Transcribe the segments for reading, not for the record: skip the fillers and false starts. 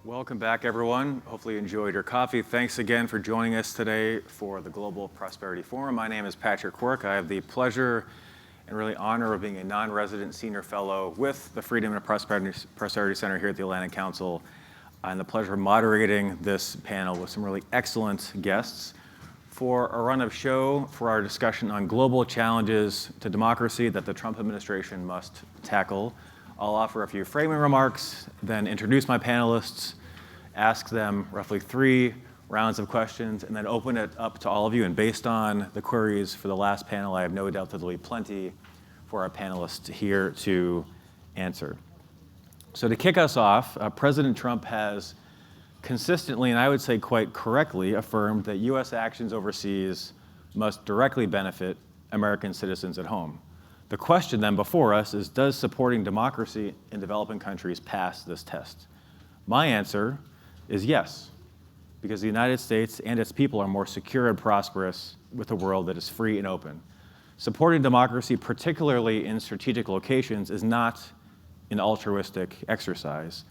Welcome back, everyone. Hopefully you enjoyed your coffee. Thanks again for joining us today for the Global Prosperity Forum. My name is Patrick Quirk. I have the pleasure and really honor of being a non-resident senior fellow with the Freedom and Prosperity Center here at the Atlantic Council, and the pleasure of moderating this panel with some really excellent guests for a run of show for our discussion on global challenges to democracy that the Trump administration must tackle. I'll offer a few framing remarks, then introduce my panelists, ask them roughly 3 rounds of questions, and then open it up to all of you. And based on the queries for the last panel, I have no doubt that there'll be plenty for our panelists here to answer. So to kick us off, President Trump has consistently, and I would say quite correctly, affirmed that U.S. actions overseas must directly benefit American citizens at home. The question then before us is, does supporting democracy in developing countries pass this test? My answer is yes, because the United States and its people are more secure and prosperous with a world that is free and open. Supporting democracy, particularly in strategic locations, is not an altruistic exercise.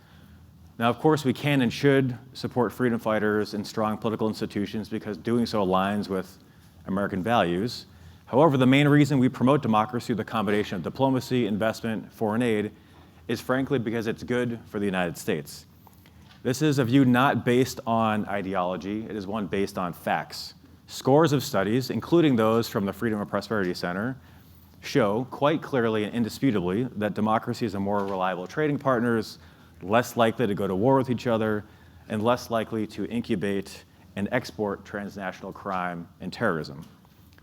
Now, of course, we can and should support freedom fighters and strong political institutions because doing so aligns with American values. However, the main reason we promote democracy through the combination of diplomacy, investment, foreign aid is frankly because it's good for the United States. This is a view not based on ideology, it is one based on facts. Scores of studies, including those from the Freedom and Prosperity Center, show quite clearly and indisputably that democracies are more reliable trading partners, less likely to go to war with each other, and less likely to incubate and export transnational crime and terrorism.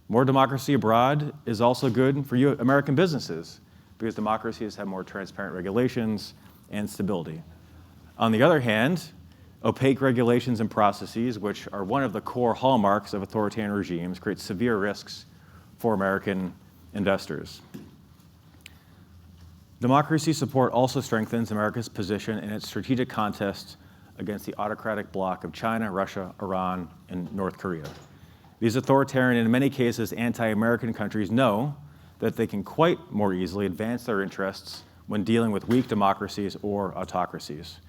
More democracy abroad is also good for American businesses because democracies have more transparent regulations and stability. On the other hand, opaque regulations and processes, which are one of the core hallmarks of authoritarian regimes, create severe risks for American investors. Democracy support also strengthens America's position in its strategic contest against the autocratic bloc of China, Russia, Iran, and North Korea. These authoritarian and in many cases anti-American countries know that they can quite more easily advance their interests when dealing with weak democracies or autocracies.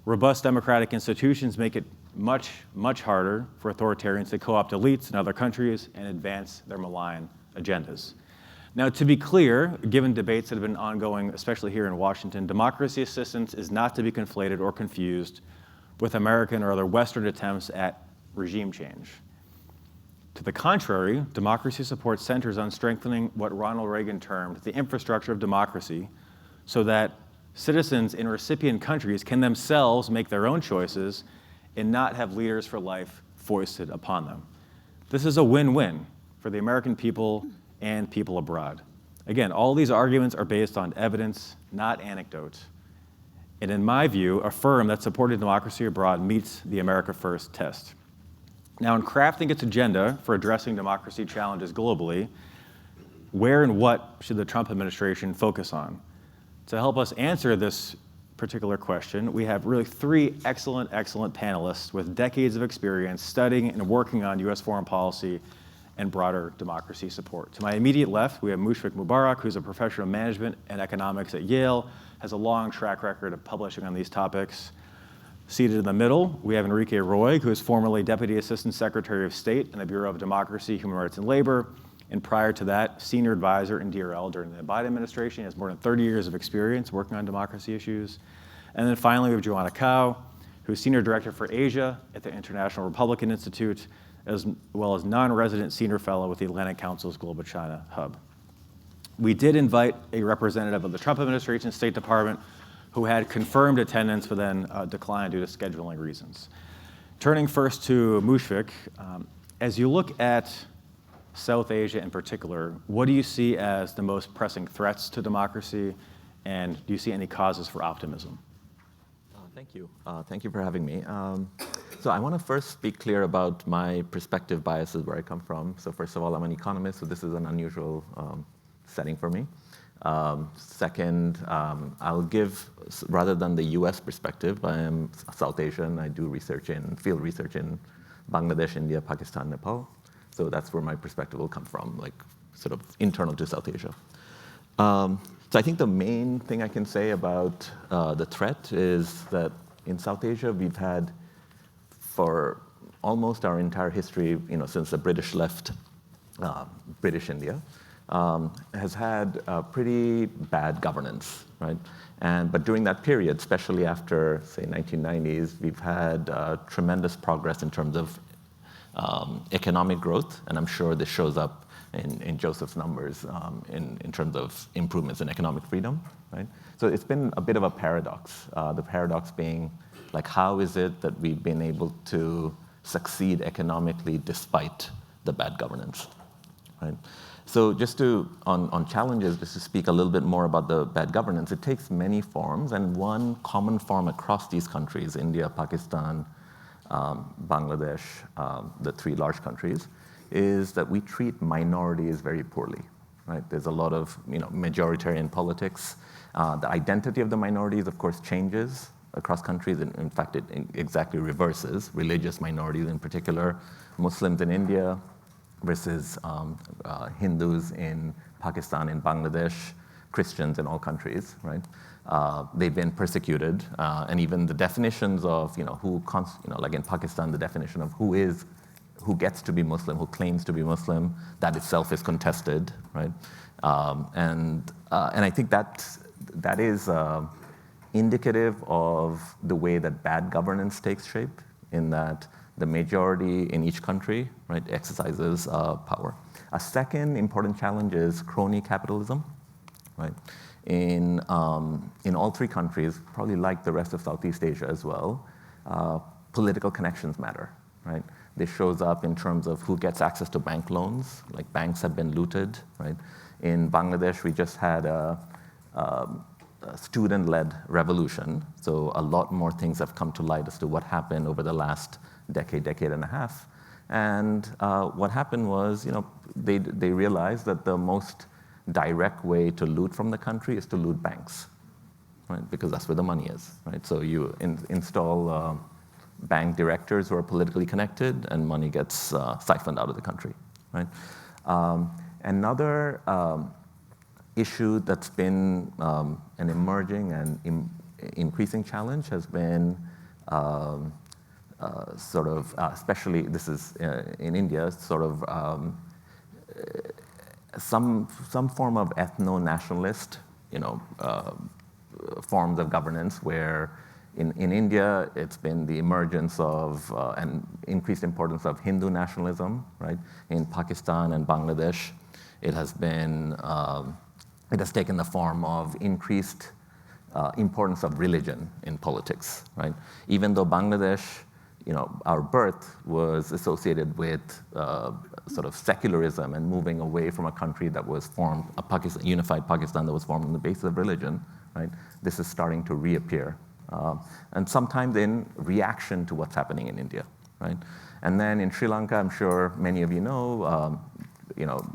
Robust democratic institutions make it much, much harder for authoritarians to co-opt elites in other countries and advance their malign agendas. Now, to be clear, given debates that have been ongoing, especially here in Washington, democracy assistance is not to be conflated or confused with American or other Western attempts at regime change. To the contrary, democracy support centers on strengthening what Ronald Reagan termed the infrastructure of democracy so that citizens in recipient countries can themselves make their own choices and not have leaders for life foisted upon them. This is a win-win for the American people and people abroad. Again, all these arguments are based on evidence, not anecdote, and in my view, affirm that supporting democracy abroad meets the America First test. Now, in crafting its agenda for addressing democracy challenges globally, where and what should the Trump administration focus on? To help us answer this particular question, we have really 3 excellent panelists with decades of experience studying and working on U.S. foreign policy and broader democracy support. To my immediate left, we have Mushfiq Mubarak, who's a professor of management and economics at Yale, has a long track record of publishing on these topics. Seated in the middle, we have Enrique Roig, who is formerly Deputy Assistant Secretary of State in the Bureau of Democracy, Human Rights, and Labor, and prior to that, Senior Advisor in DRL during the Biden administration. He has more than 30 years of experience working on democracy issues. And then finally, we have Johanna, who's Senior Director for Asia at the International Republican Institute, as well as non-resident Senior Fellow with the Atlantic Council's Global China Hub. We did invite a representative of the Trump administration State Department who had confirmed attendance but then declined due to scheduling reasons. Turning first to Mushfiq, as you look at South Asia in particular, what do you see as the most pressing threats to democracy, and do you see any causes for optimism? Thank you. Thank you for having me. So I want to first be clear about my perspective biases, where I come from. So first of all, I'm an economist, so this is an unusual setting for me. Second, I'll give, rather than the US perspective, I am South Asian. I do field research in Bangladesh, India, Pakistan, Nepal. So that's where my perspective will come from, like sort of internal to South Asia. So I think the main thing I can say about the threat is that In South Asia, we've had, for almost our entire history, since the British left British India, has had pretty bad governance, right? But during that period, especially after, say, 1990s, we've had tremendous progress in terms of economic growth, and I'm sure this shows up in Joseph's numbers in terms of improvements in economic freedom, right? So it's been a bit of a paradox. The paradox being, like, how is it that we've been able to succeed economically despite the bad governance, right? So just on challenges, just to speak a little bit more about the bad governance, it takes many forms, and one common form across these countries, India, Pakistan, Bangladesh, the three large countries, is that we treat minorities very poorly, right? There's a lot of majoritarian politics. The identity of the minorities, of course, changes across countries. In fact, it exactly reverses. Religious minorities in particular, Muslims in India versus Hindus in Pakistan and Bangladesh, Christians in all countries, right? They've been persecuted, and even the definitions of like in Pakistan, the definition of who gets to be Muslim, who claims to be Muslim, that itself is contested, right? And I think that is indicative of the way that bad governance takes shape, in that the majority in each country, right, exercises power. A second important challenge is crony capitalism, right? In all three countries, probably like the rest of Southeast Asia as well, political connections matter, right? This shows up in terms of who gets access to bank loans. Like, banks have been looted, right? In Bangladesh, we just had a student-led revolution, so a lot more things have come to light as to what happened over the last decade and a half. And what happened was, they realized that the most direct way to loot from the country is to loot banks, right? Because that's where the money is, right? So you install bank directors who are politically connected, and money gets siphoned out of the country, right? Another issue that's been an emerging and increasing challenge has been especially this is in India, some form of ethno-nationalist, forms of governance, where in India, it's been the emergence of and increased importance of Hindu nationalism, right? In Pakistan and Bangladesh, it has taken the form of increased importance of religion in politics, right? Even though Bangladesh, our birth was associated with sort of secularism and moving away from a country that was formed, unified Pakistan that was formed on the basis of religion, right? This is starting to reappear. And sometimes in reaction to what's happening in India, right? And then in Sri Lanka, I'm sure many of you know,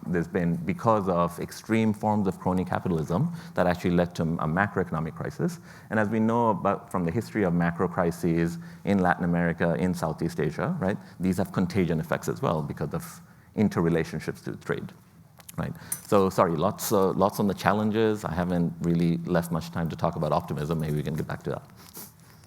there's been, because of extreme forms of crony capitalism, that actually led to a macroeconomic crisis. And as we know about from the history of macro crises in Latin America, in Southeast Asia, right? These have contagion effects as well because of interrelationships to trade, right? So sorry, lots on the challenges. I haven't really left much time to talk about optimism. Maybe we can get back to that.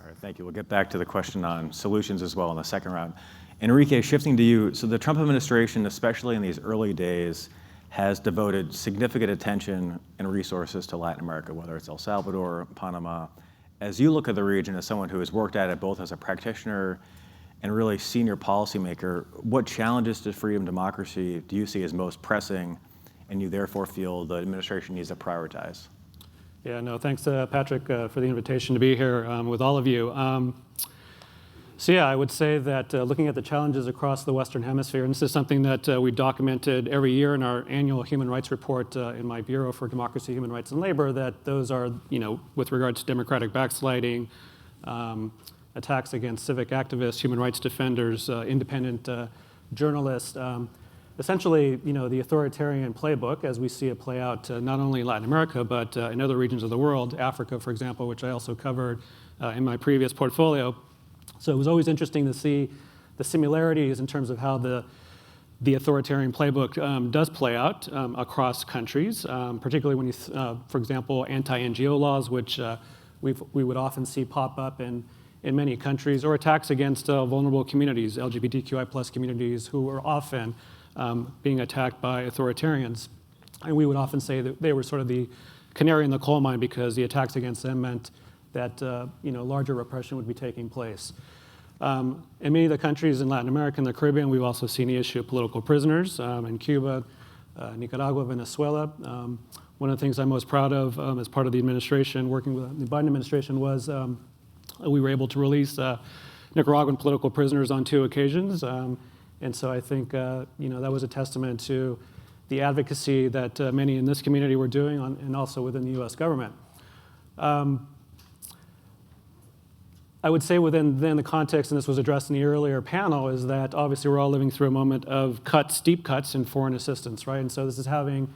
All right, thank you. We'll get back to the question on solutions as well in the second round. Enrique, shifting to you. So the Trump administration, especially in these early days, has devoted significant attention and resources to Latin America, whether it's El Salvador, Panama. As you look at the region, as someone who has worked at it both as a practitioner and really senior policymaker, what challenges to freedom and democracy do you see as most pressing, and you therefore feel the administration needs to prioritize? Yeah, no, thanks, Patrick, for the invitation to be here with all of you. So yeah, I would say that looking at the challenges across the Western Hemisphere, and this is something that we documented every year in our annual human rights report in my Bureau for Democracy, Human Rights, and Labor, that those are, with regards to democratic backsliding, attacks against civic activists, human rights defenders, independent journalists, essentially, the authoritarian playbook, as we see it play out not only in Latin America, but in other regions of the world, Africa, for example, which I also covered in my previous portfolio. So it was always interesting to see the similarities in terms of how the authoritarian playbook does play out across countries, particularly when you, for example, anti-NGO laws, which we would often see pop up in in many countries, or attacks against vulnerable communities, LGBTQI+ communities, who were often being attacked by authoritarians. And we would often say that they were sort of the canary in the coal mine because the attacks against them meant that larger repression would be taking place. In many of the countries in Latin America and the Caribbean, we've also seen the issue of political prisoners in Cuba, Nicaragua, Venezuela. One of the things I'm most proud of as part of the administration, working with the Biden administration, was we were able to release Nicaraguan political prisoners on 2 occasions. And so I think that was a testament to the advocacy that many in this community were doing and also within the US government. I would say within then the context, and this was addressed in the earlier panel, is that obviously we're all living through a moment of steep cuts in foreign assistance, right? And so this is having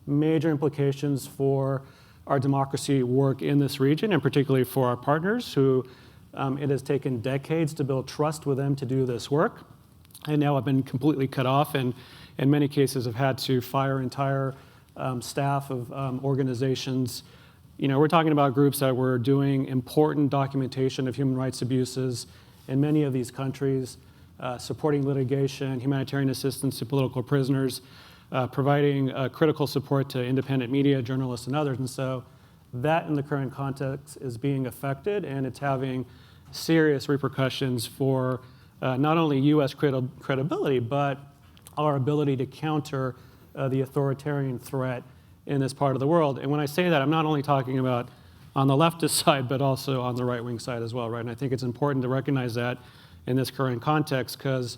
major implications for our democracy work in this region, and particularly for our partners who it has taken decades to build trust with them to do this work, and now have been completely cut off, and in many cases have had to fire entire staff of organizations. We're talking about groups that were doing important documentation of human rights abuses in many of these countries, supporting litigation, humanitarian assistance to political prisoners, providing critical support to independent media, journalists, and others. And so that in the current context is being affected, and it's having serious repercussions for not only US credibility, but our ability to counter the authoritarian threat in this part of the world. And when I say that, I'm not only talking about on the leftist side, but also on the right-wing side as well, right? And I think it's important to recognize that in this current context, because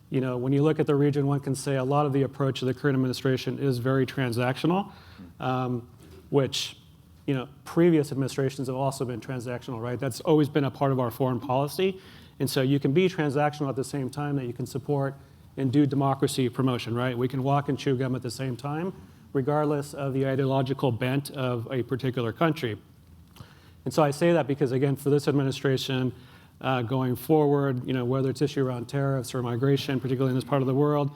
when you look at the region, one can say a lot of the approach of the current administration is very transactional, which previous administrations have also been transactional, right? That's always been a part of our foreign policy. And so you can be transactional at the same time that you can support and do democracy promotion, right? We can walk and chew gum at the same time, regardless of the ideological bent of a particular country. And so I say that because, again, for this administration, going forward, whether it's issue around tariffs or migration, particularly in this part of the world,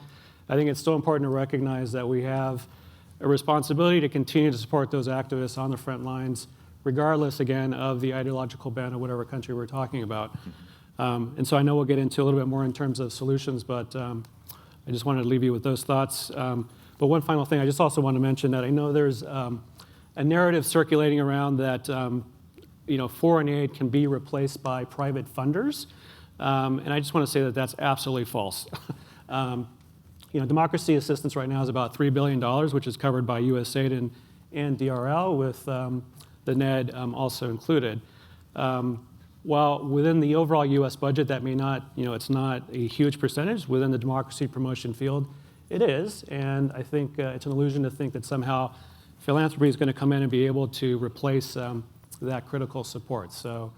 I think it's still important to recognize that we have a responsibility to continue to support those activists on the front lines, regardless, again, of the ideological bent of whatever country we're talking about. And so I know we'll get into a little bit more in terms of solutions, but I just wanted to leave you with those thoughts. But one final thing, I just also want to mention that I know there's a narrative circulating around that foreign aid can be replaced by private funders. And I just want to say that that's absolutely false. Democracy assistance right now is about $3 billion, which is covered by USAID and DRL, with the NED also included. While within the overall US budget, that may not, it's not a huge percentage within the democracy promotion field. It is, and I think it's an illusion to think that somehow philanthropy is going to come in and be able to replace that critical support. So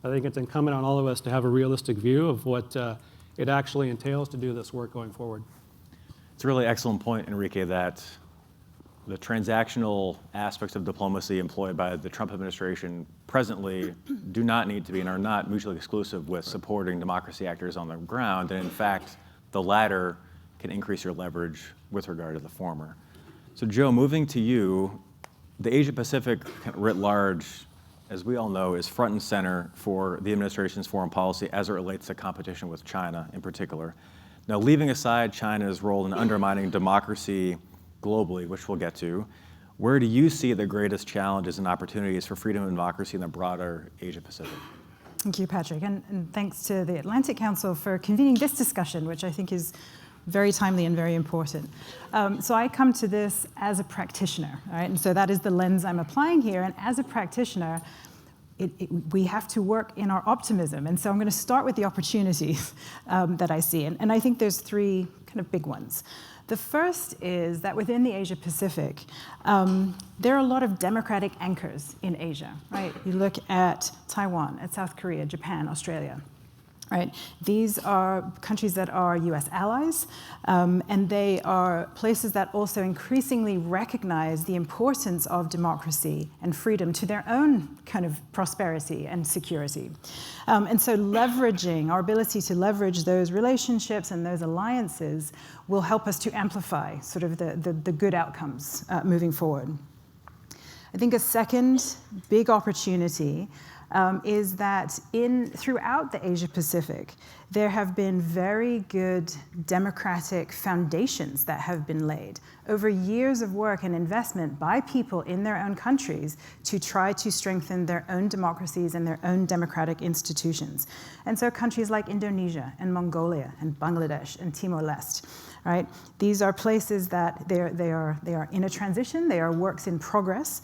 I think it's incumbent on all of us to have a realistic view of what it actually entails to do this work going forward. It's a really excellent point, Enrique, that the transactional aspects of diplomacy employed by the Trump administration presently do not need to be and are not mutually exclusive with supporting democracy actors on the ground. And in fact, the latter can increase your leverage with regard to the former. So Joe, moving to you, the Asia Pacific writ large, as we all know, is front and center for the administration's foreign policy as it relates to competition with China in particular. Now, leaving aside China's role in undermining democracy globally, which we'll get to, where do you see the greatest challenges and opportunities for freedom and democracy in the broader Asia Pacific? Thank you, Patrick, and thanks to the Atlantic Council for convening this discussion, which I think is very timely and very important. So I come to this as a practitioner, right? And so that is the lens I'm applying here. And as a practitioner, we have to work in our optimism. And so I'm going to start with the opportunities that I see. And I think there's 3 kind of big ones. The first is that within the Asia Pacific, there are a lot of democratic anchors in Asia, right? You look at Taiwan, at South Korea, Japan, Australia. Right? These are countries that are US allies, and they are places that also increasingly recognize the importance of democracy and freedom to their own kind of prosperity and security. And so leveraging, our ability to leverage those relationships and those alliances will help us to amplify sort of the good outcomes moving forward. I think a second big opportunity is that throughout the Asia Pacific, there have been very good democratic foundations that have been laid over years of work and investment by people in their own countries to try to strengthen their own democracies and their own democratic institutions. And so countries like Indonesia and Mongolia and Bangladesh and Timor-Leste, right? These are places that they are in a transition, they are works in progress,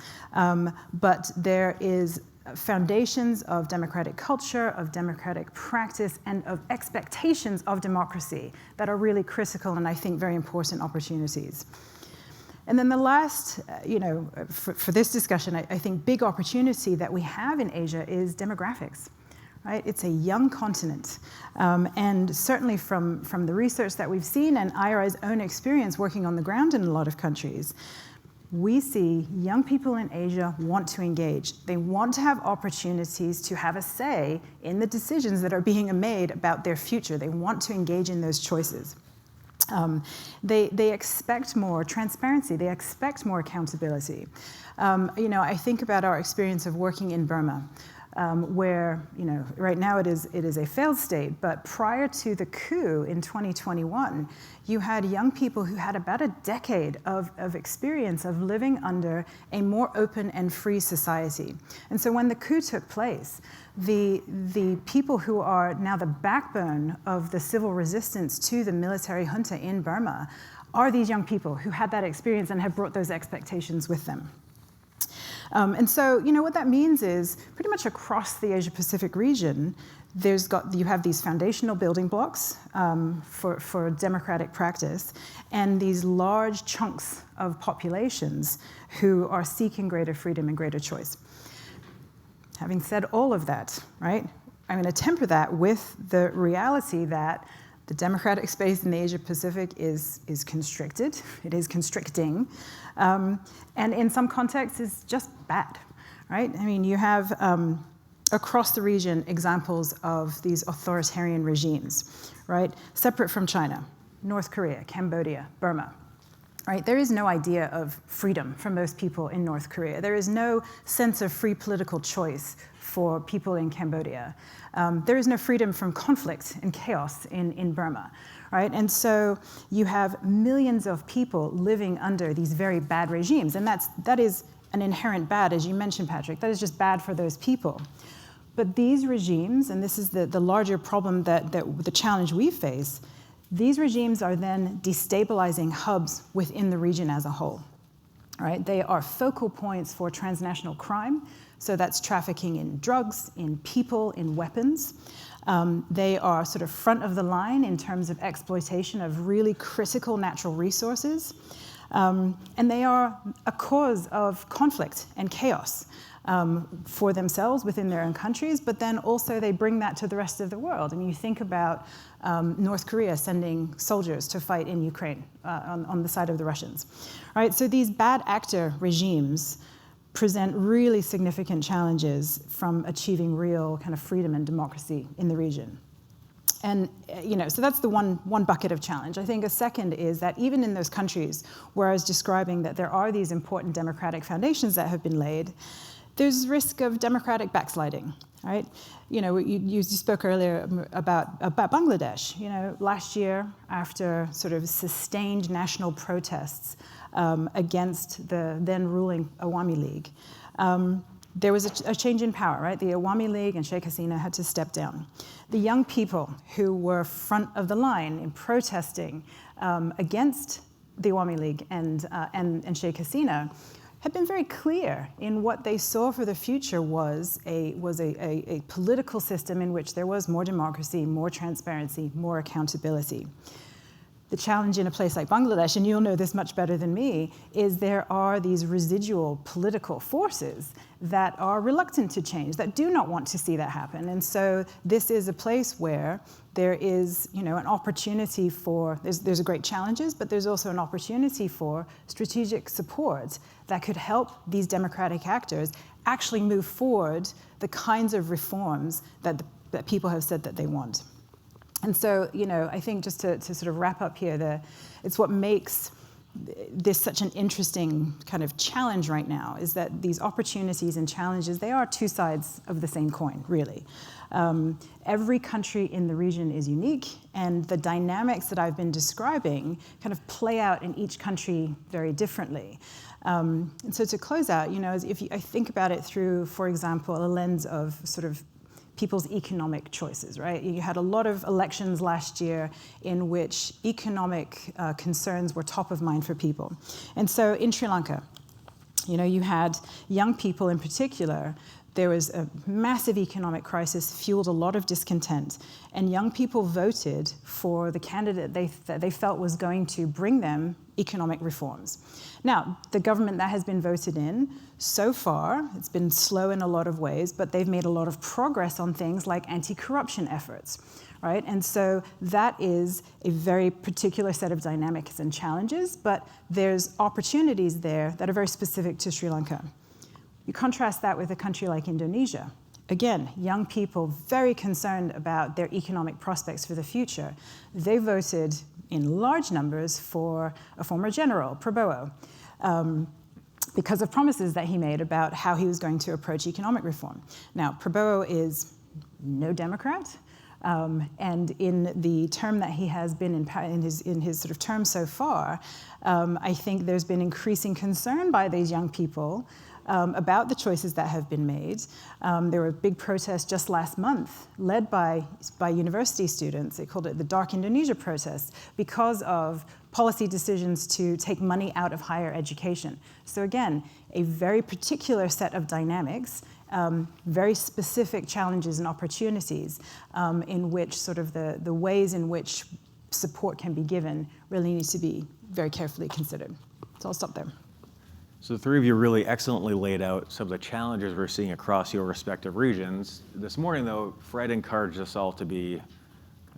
but there is foundations of democratic culture, of democratic practice, and of expectations of democracy that are really critical and I think very important opportunities. And then the last, for this discussion, I think big opportunity that we have in Asia is demographics. Right? It's a young continent. And certainly from the research that we've seen and IRI's own experience working on the ground in a lot of countries, we see young people in Asia want to engage. They want to have opportunities to have a say in the decisions that are being made about their future. They want to engage in those choices. They expect more transparency. They expect more accountability. I think about our experience of working in Burma, where right now it is a failed state, but prior to the coup in 2021, you had young people who had about a decade of experience of living under a more open and free society. And so when the coup took place, the people who are now the backbone of the civil resistance to the military junta in Burma are these young people who had that experience and have brought those expectations with them. And so, what that means is pretty much across the Asia-Pacific region, you have these foundational building blocks for democratic practice, and these large chunks of populations who are seeking greater freedom and greater choice. Having said all of that, right, I'm going to temper that with the reality that the democratic space in the Asia-Pacific is constricted. It is constricting. And in some contexts, is just bad, right? I mean, you have across the region examples of these authoritarian regimes, right? Separate from China, North Korea, Cambodia, Burma, right? There is no idea of freedom for most people in North Korea. There is no sense of free political choice for people in Cambodia. There is no freedom from conflict and chaos in Burma, right? And so you have millions of people living under these very bad regimes, and that is an inherent bad, as you mentioned, Patrick. That is just bad for those people. But these regimes, and this is the larger problem that the challenge we face, these regimes are then destabilizing hubs within the region as a whole, right? They are focal points for transnational crime. So that's trafficking in drugs, in people, in weapons. They are sort of front of the line in terms of exploitation of really critical natural resources. And they are a cause of conflict and chaos for themselves within their own countries, but then also they bring that to the rest of the world. I mean, you think about North Korea sending soldiers to fight in Ukraine on the side of the Russians, right? So these bad actor regimes present really significant challenges from achieving real kind of freedom and democracy in the region. And so that's the one bucket of challenge. I think a second is that even in those countries where I was describing that there are these important democratic foundations that have been laid, there's risk of democratic backsliding, right? You spoke earlier about Bangladesh. Last year, after sort of sustained national protests against the then ruling Awami League, there was a change in power, right? The Awami League and Sheikh Hasina had to step down. The young people who were front of the line in protesting against the Awami League and Sheikh Hasina had been very clear in what they saw for the future was a political system in which there was more democracy, more transparency, more accountability. The challenge in a place like Bangladesh, and you'll know this much better than me, is there are these residual political forces that are reluctant to change, that do not want to see that happen. And so this is a place where there is, an opportunity for, there's great challenges, but there's also an opportunity for strategic support that could help these democratic actors actually move forward the kinds of reforms that people have said that they want. And so, I think just to sort of wrap up here, it's what makes this such an interesting kind of challenge right now is that these opportunities and challenges, they are two sides of the same coin, really. Every country in the region is unique, and the dynamics that I've been describing kind of play out in each country very differently. And so to close out, I think about it through, for example, a lens of sort of people's economic choices, right? You had a lot of elections last year in which economic concerns were top of mind for people. And so in Sri Lanka, you had young people in particular. There was a massive economic crisis, fueled a lot of discontent, and young people voted for the candidate that they felt was going to bring them economic reforms. Now, the government that has been voted in, so far, it's been slow in a lot of ways, but they've made a lot of progress on things like anti-corruption efforts, right? And so that is a very particular set of dynamics and challenges, but there's opportunities there that are very specific to Sri Lanka. You contrast that with a country like Indonesia. Again, young people very concerned about their economic prospects for the future. They voted in large numbers for a former general, Prabowo, because of promises that he made about how he was going to approach economic reform. Now, Prabowo is no Democrat, and in the term that he has been in his sort of term so far, I think there's been increasing concern by these young people about the choices that have been made. There were big protests just last month led by university students. They called it the Dark Indonesia protest because of policy decisions to take money out of higher education. So again, a very particular set of dynamics, very specific challenges and opportunities in which sort of the ways in which support can be given really needs to be very carefully considered. So I'll stop there. So the three of you really excellently laid out some of the challenges we're seeing across your respective regions. This morning, though, Fred encouraged us all to be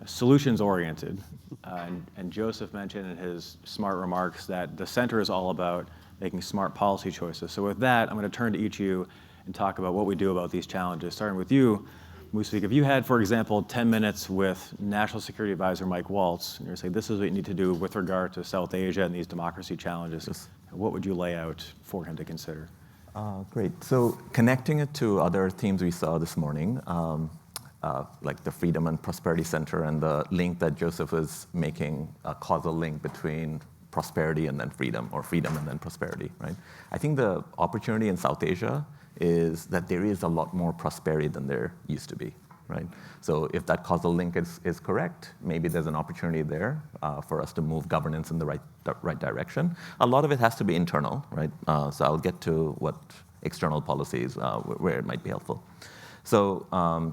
solutions-oriented. And Joseph mentioned in his smart remarks that the center is all about making smart policy choices. So with that, I'm going to turn to each of you and talk about what we do about these challenges. Starting with you, Musfiq, if you had, for example, 10 minutes with National Security Advisor Mike Waltz, and you're saying this is what you need to do with regard to South Asia and these democracy challenges, what would you lay out for him to consider? Great. So connecting it to other themes we saw this morning, like the Freedom and Prosperity Center and the link that Joseph was making, a causal link between prosperity and then freedom, or freedom and then prosperity, right? I think the opportunity in South Asia is that there is a lot more prosperity than there used to be, right? So if that causal link is correct, maybe there's an opportunity there for us to move governance in the right direction. A lot of it has to be internal, right? So I'll get to what external policies, where it might be helpful. So,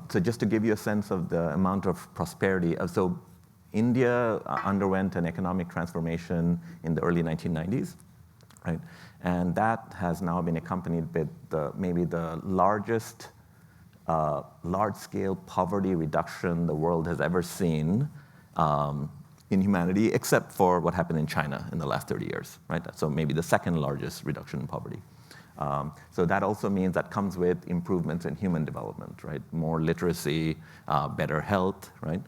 so just to give you a sense of the amount of prosperity, so India underwent an economic transformation in the early 1990s, right? And that has now been accompanied with maybe the largest large-scale poverty reduction the world has ever seen in humanity, except for what happened in China in the last 30 years, right? So maybe the second largest reduction in poverty. So that also means that comes with improvements in human development, right? More literacy, better health, right?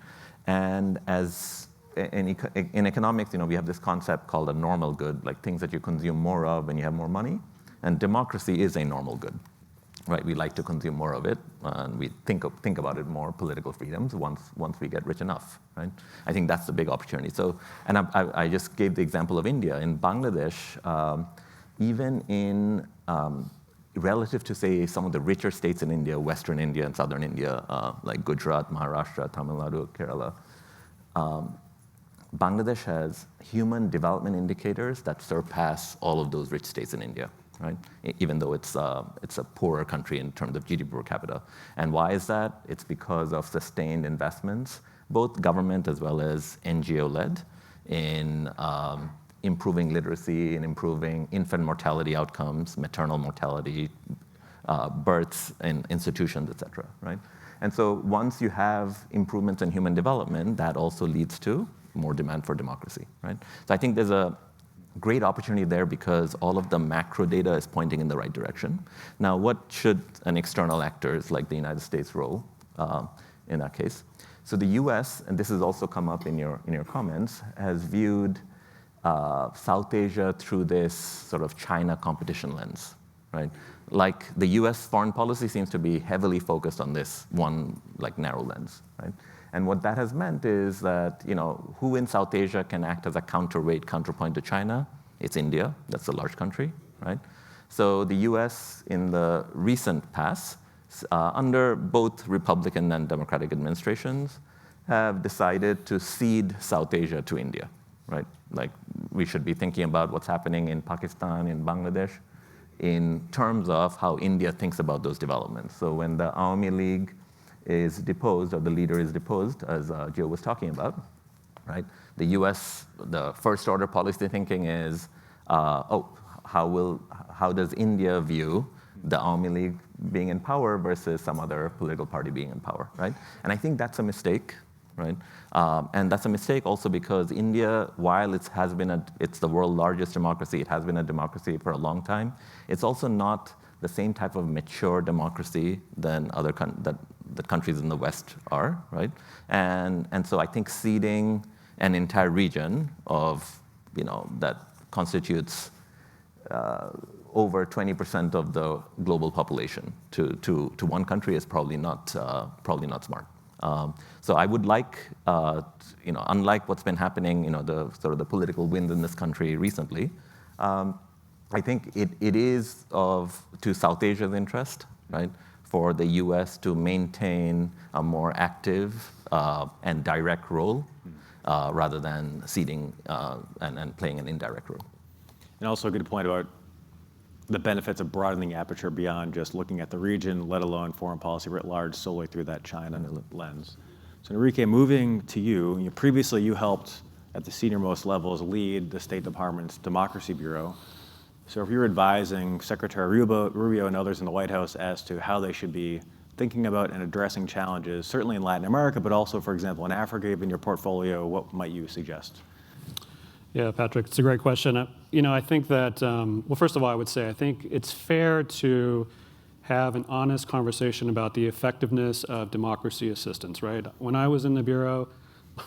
And as in economics, we have this concept called a normal good, like things that you consume more of when you have more money. And democracy is a normal good, right? We like to consume more of it, and we think about it more political freedoms once we get rich enough, right? I think that's the big opportunity. So, and I just gave the example of India. In Bangladesh, even in relative to, say, some of the richer states in India, Western India and Southern India, like Gujarat, Maharashtra, Tamil Nadu, Kerala, Bangladesh has human development indicators that surpass all of those rich states in India, right? Even though it's a poorer country in terms of GDP per capita. And why is that? It's because of sustained investments, both government as well as NGO-led, in improving literacy and improving infant mortality outcomes, maternal mortality, births in institutions, et cetera, right? And so once you have improvements in human development, that also leads to more demand for democracy, right? So I think there's a great opportunity there because all of the macro data is pointing in the right direction. Now, what should an external actors like the United States role in that case? So the US, and this has also come up in your comments, has viewed South Asia through this sort of China competition lens, right? Like the US foreign policy seems to be heavily focused on this one like narrow lens, right? And what that has meant is that, who in South Asia can act as a counterweight, counterpoint to China? It's India, that's a large country, right? So the US in the recent past, under both Republican and Democratic administrations, have decided to cede South Asia to India, right? Like we should be thinking about what's happening in Pakistan, in Bangladesh, in terms of how India thinks about those developments. So when the Awami League is deposed, or the leader is deposed, as Joe was talking about, right? The US, the first order policy thinking is, how does India view the Awami League being in power versus some other political party being in power, right? And I think that's a mistake, right? And that's a mistake also because India, while it's the world's largest democracy, it has been a democracy for a long time, it's also not the same type of mature democracy than the countries in the West are, right? And so I think ceding an entire region of, that constitutes over 20% of the global population to one country is probably not smart. So I would like, unlike what's been happening, the sort of the political wind in this country recently, I think it is to South Asia's interest, right, for the US to maintain a more active and direct role rather than ceding and playing an indirect role. And also a good point about the benefits of broadening the aperture beyond just looking at the region, let alone foreign policy writ large solely through that China lens. So Enrique, moving to you, previously you helped at the senior-most levels lead the State Department's Democracy Bureau. So if you're advising Secretary Rubio and others in the White House as to how they should be thinking about and addressing challenges, certainly in Latin America, but also, for example, in Africa, given your portfolio, what might you suggest? Yeah, Patrick, it's a great question. I think that, well, first of all, I would say I think it's fair to have an honest conversation about the effectiveness of democracy assistance, right? When I was in the Bureau,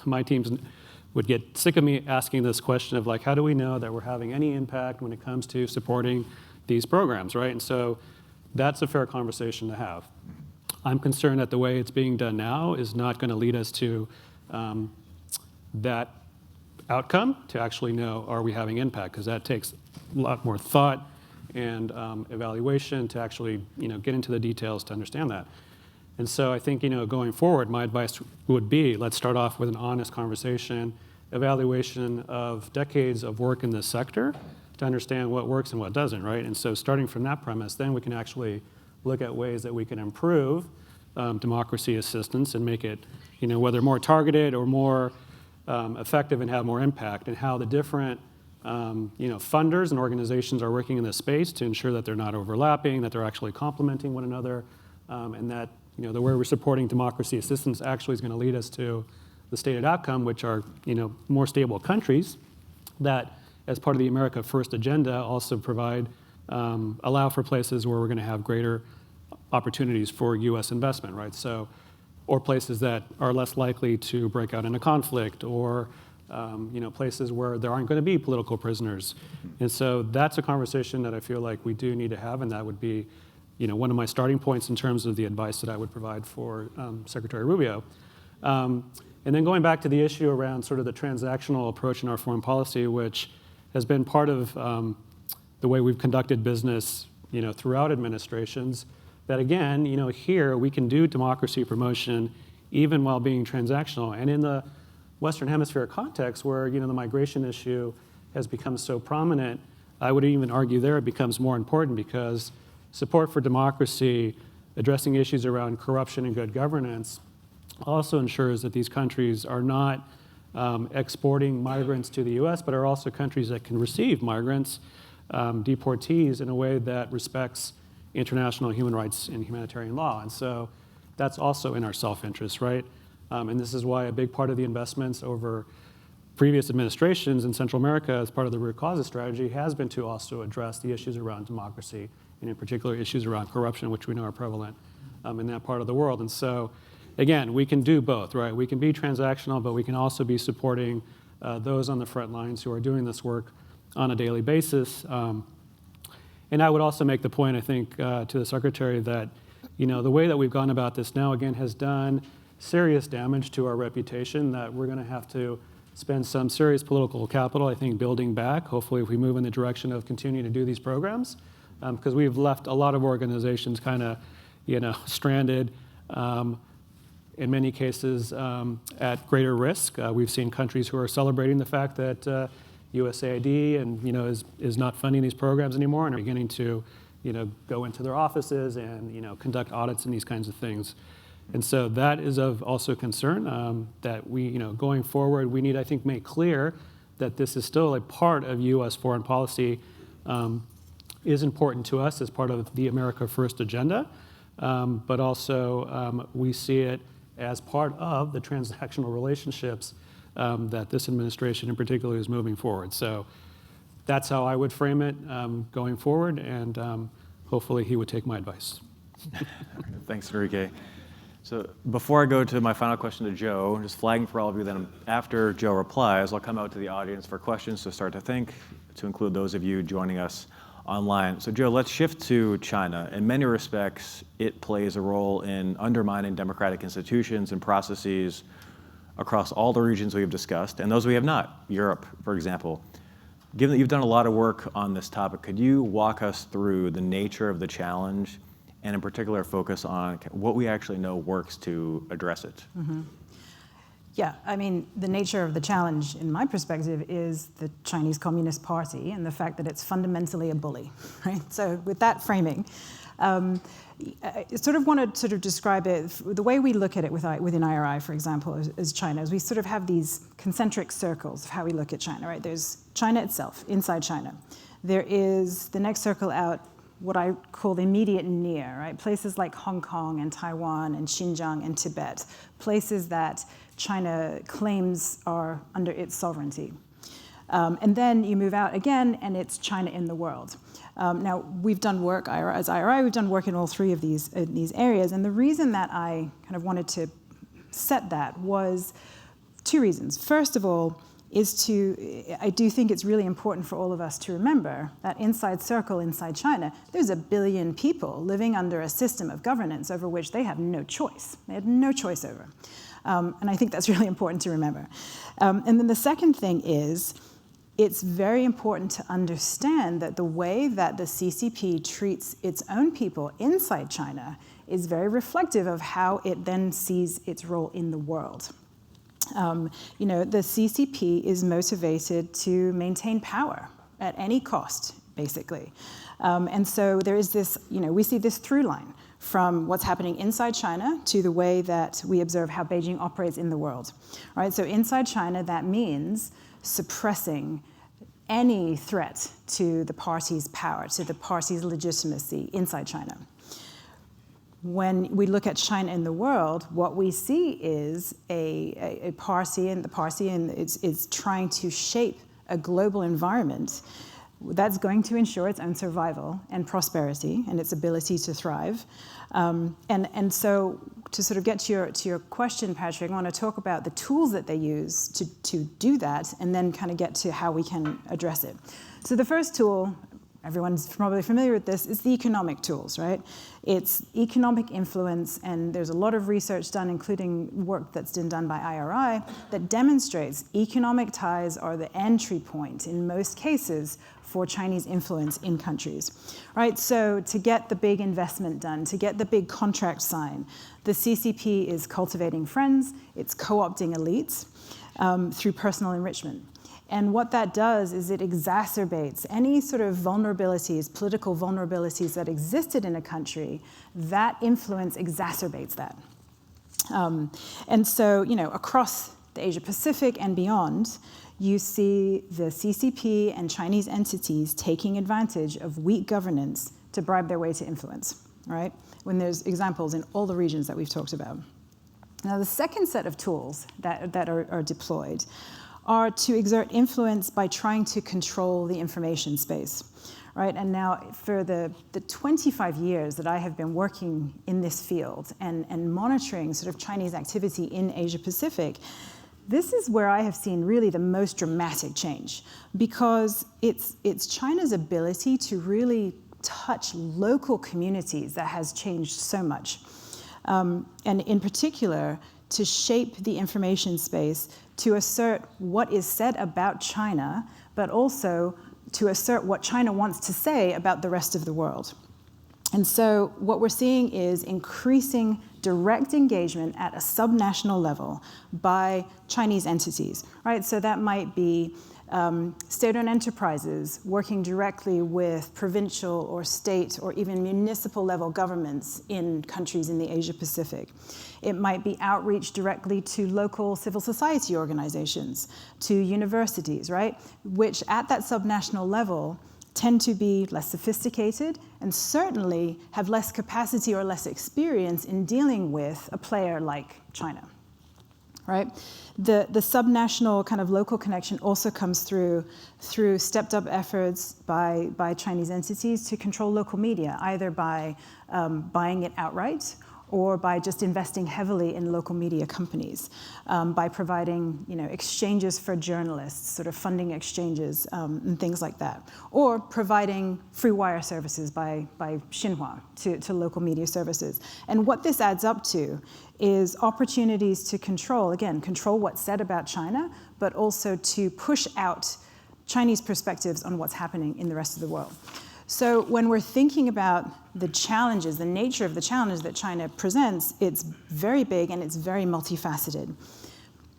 my teams would get sick of me asking this question of like, how do we know that we're having any impact when it comes to supporting these programs, right? And so that's a fair conversation to have. I'm concerned that the way it's being done now is not going to lead us to that outcome to actually know, are we having impact? Because that takes a lot more thought and evaluation to actually get into the details to understand that. And so I think going forward, my advice would be, let's start off with an honest conversation, evaluation of decades of work in this sector to understand what works and what doesn't, right? And so starting from that premise, then we can actually look at ways that we can improve democracy assistance and make it, whether more targeted or more effective and have more impact, and how the different funders and organizations are working in this space to ensure that they're not overlapping, that they're actually complementing one another, and that the way we're supporting democracy assistance actually is going to lead us to the stated outcome, which are more stable countries that, as part of the America First agenda, also provide allow for places where we're going to have greater opportunities for U.S. investment, right? So, or places that are less likely to break out into conflict, or places where there aren't going to be political prisoners. And so that's a conversation that I feel like we do need to have, and that would be one of my starting points in terms of the advice that I would provide for Secretary Rubio. And then going back to the issue around sort of the transactional approach in our foreign policy, which has been part of the way we've conducted business throughout administrations, that again, here we can do democracy promotion even while being transactional. And in the Western Hemisphere context, where the migration issue has become so prominent, I would even argue there it becomes more important, because support for democracy, addressing issues around corruption and good governance, also ensures that these countries are not exporting migrants to the US, but are also countries that can receive migrants, deportees, in a way that respects international human rights and humanitarian law. And so that's also in our self-interest, right? And this is why a big part of the investments over previous administrations in Central America as part of the root causes strategy has been to also address the issues around democracy, and in particular issues around corruption, which we know are prevalent in that part of the world. And so, again, we can do both, right? We can be transactional, but we can also be supporting those on the front lines who are doing this work on a daily basis. And I would also make the point, I think, to the Secretary that, the way that we've gone about this now, again, has done serious damage to our reputation, that we're going to have to spend some serious political capital, I think, building back, hopefully if we move in the direction of continuing to do these programs, because we've left a lot of organizations kind of, stranded, in many cases at greater risk. We've seen countries who are celebrating the fact that USAID and is not funding these programs anymore and are beginning to go into their offices and conduct audits and these kinds of things. And so that is of also concern that we going forward we need, I think, make clear that this is still a part of U.S. foreign policy, is important to us as part of the America First agenda, but also we see it as part of the transactional relationships that this administration in particular is moving forward. So that's how I would frame it going forward, and hopefully he would take my advice. Thanks, Enrique. So before I go to my final question to Joe, just flagging for all of you that after Joe replies, I'll come out to the audience for questions to start to think, to include those of you joining us online. So Joe, let's shift to China. In many respects, it plays a role in undermining democratic institutions and processes across all the regions we have discussed, and those we have not, Europe, for example. Given that you've done a lot of work on this topic, could you walk us through the nature of the challenge, and in particular focus on what we actually know works to address it? Mm-hmm. Yeah, I mean, the nature of the challenge, in my perspective, is the Chinese Communist Party and the fact that it's fundamentally a bully, right? So with that framing, I sort of want to describe it, the way we look at it within IRI, for example, as China, is we sort of have these concentric circles of how we look at China, right? There's China itself, inside China. There is the next circle out, what I call the immediate near, right? Places like Hong Kong and Taiwan and Xinjiang and Tibet, places that China claims are under its sovereignty. And then you move out again, and it's China in the world. Now, we've done work, as IRI, we've done work in all three of these areas, and the reason that I kind of wanted to set that was two reasons. First of all, I do think it's really important for all of us to remember that inside circle, inside China, there's 1 billion people living under a system of governance over which they have no choice. They had no choice over. And I think that's really important to remember. And then the second thing is, it's very important to understand that the way that the CCP treats its own people inside China is very reflective of how it then sees its role in the world. The CCP is motivated to maintain power at any cost, basically. And so there is this, we see this through line from what's happening inside China to the way that we observe how Beijing operates in the world. Right? So inside China, that means suppressing any threat to the party's power, to the party's legitimacy inside China. When we look at China in the world, what we see is a party, and the party is trying to shape a global environment that's going to ensure its own survival and prosperity and its ability to thrive. And so to sort of get to your question, Patrick, I want to talk about the tools that they use to do that, and then kind of get to how we can address it. So the first tool, everyone's probably familiar with this, is the economic tools, right? It's economic influence, and there's a lot of research done, including work that's been done by IRI, that demonstrates economic ties are the entry point, in most cases, for Chinese influence in countries, right? So to get the big investment done, to get the big contract signed, the CCP is cultivating friends, it's co-opting elites through personal enrichment. And what that does is it exacerbates any sort of vulnerabilities, political vulnerabilities that existed in a country. That influence exacerbates that. And so, across the Asia Pacific and beyond, you see the CCP and Chinese entities taking advantage of weak governance to bribe their way to influence, right? When there's examples in all the regions that we've talked about. Now, the second set of tools that are deployed are to exert influence by trying to control the information space, right? And now for the 25 years that I have been working in this field and monitoring sort of Chinese activity in Asia Pacific, this is where I have seen really the most dramatic change, because it's China's ability to really touch local communities that has changed so much. And in particular, to shape the information space, to assert what is said about China, but also to assert what China wants to say about the rest of the world. And so what we're seeing is increasing direct engagement at a subnational level by Chinese entities, right? So that might be state-owned enterprises working directly with provincial or state or even municipal level governments in countries in the Asia Pacific. It might be outreach directly to local civil society organizations, to universities, right? Which at that subnational level tend to be less sophisticated and certainly have less capacity or less experience in dealing with a player like China, right? The subnational kind of local connection also comes through stepped up efforts by Chinese entities to control local media, either by buying it outright or by just investing heavily in local media companies, by providing exchanges for journalists, sort of funding exchanges and things like that, or providing free wire services by Xinhua to local media services. And what this adds up to is opportunities to control what's said about China, but also to push out Chinese perspectives on what's happening in the rest of the world. So when we're thinking about the challenges, the nature of the challenge that China presents, it's very big and it's very multifaceted.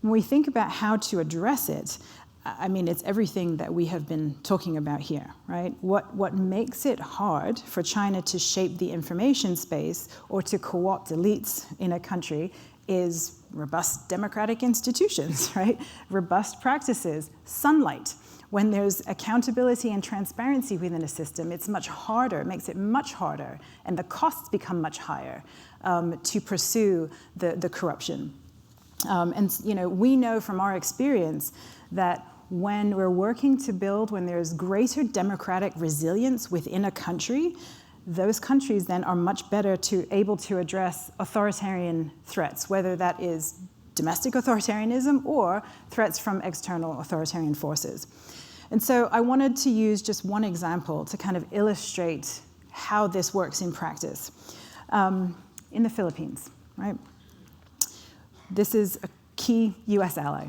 When we think about how to address it, I mean, it's everything that we have been talking about here, right? What makes it hard for China to shape the information space or to co-opt elites in a country is robust democratic institutions, right? Robust practices, sunlight. When there's accountability and transparency within a system, it's much harder, it makes it much harder, and the costs become much higher to pursue the corruption. We know from our experience that when we're working to build, when there's greater democratic resilience within a country, those countries then are much better able to address authoritarian threats, whether that is domestic authoritarianism or threats from external authoritarian forces. And so I wanted to use just one example to kind of illustrate how this works in practice. In the Philippines, right? This is a key US ally.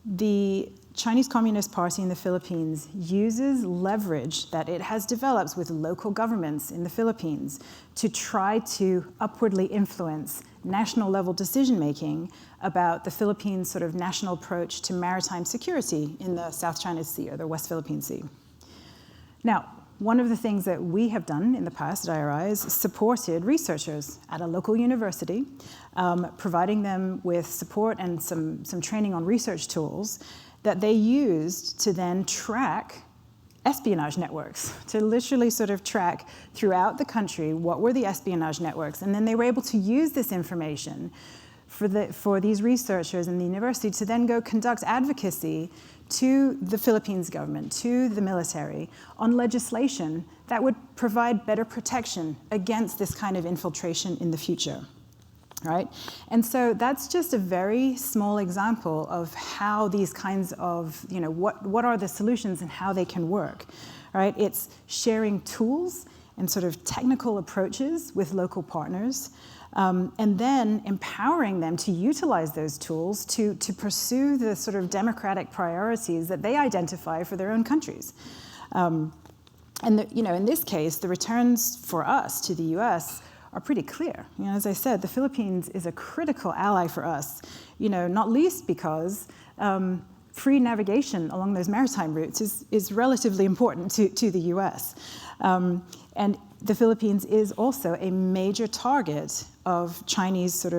The Chinese Communist Party in the Philippines uses leverage that it has developed with local governments in the Philippines to try to upwardly influence national level decision-making about the Philippines' sort of national approach to maritime security in the South China Sea or the West Philippine Sea. Now, one of the things that we have done in the past at IRI is supported researchers at a local university, providing them with support and some training on research tools that they used to then track espionage networks, to literally sort of track throughout the country what were the espionage networks. And then they were able to use this information for these researchers in the university to then go conduct advocacy to the Philippines government, to the military, on legislation that would provide better protection against this kind of infiltration in the future. Right? And so that's just a very small example of how these kinds of, what are the solutions and how they can work, right? It's sharing tools and sort of technical approaches with local partners, and then empowering them to utilize those tools to pursue the sort of democratic priorities that they identify for their own countries. And in this case, the returns for us to the US are pretty clear. As I said, the Philippines is a critical ally for us, not least because free navigation along those maritime routes is relatively important to the US. And the Philippines is also a major target of Chinese sort